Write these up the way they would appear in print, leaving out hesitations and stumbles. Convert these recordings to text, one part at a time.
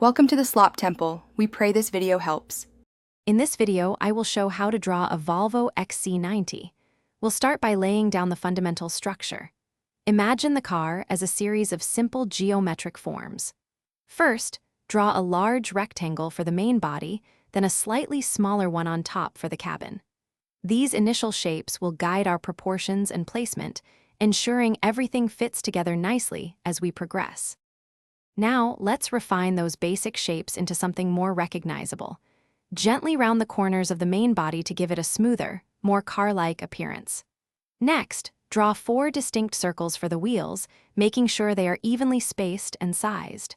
Welcome to the Slop Temple. We pray this video helps. In this video, I will show how to draw a Volvo XC90. We'll start by laying down the fundamental structure. Imagine the car as a series of simple geometric forms. First, draw a large rectangle for the main body, then a slightly smaller one on top for the cabin. These initial shapes will guide our proportions and placement, ensuring everything fits together nicely as we progress. Now, let's refine those basic shapes into something more recognizable. Gently round the corners of the main body to give it a smoother, more car-like appearance. Next, draw 4 distinct circles for the wheels, making sure they are evenly spaced and sized.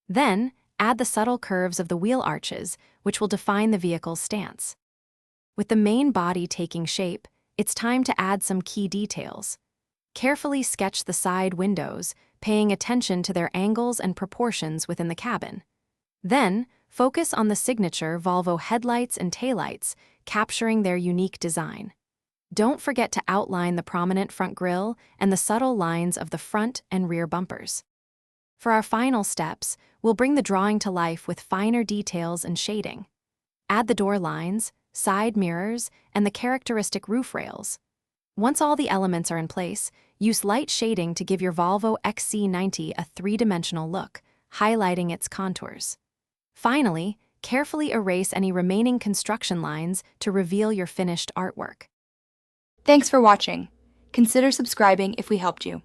Then, add the subtle curves of the wheel arches, which will define the vehicle's stance. With the main body taking shape, it's time to add some key details. Carefully sketch the side windows, paying attention to their angles and proportions within the cabin. Then, focus on the signature Volvo headlights and taillights, capturing their unique design. Don't forget to outline the prominent front grille and the subtle lines of the front and rear bumpers. For our final steps, we'll bring the drawing to life with finer details and shading. Add the door lines, side mirrors, and the characteristic roof rails. Once all the elements are in place, use light shading to give your Volvo XC90 a 3-dimensional look, highlighting its contours. Finally, carefully erase any remaining construction lines to reveal your finished artwork. Thanks for watching. Consider subscribing if we helped you.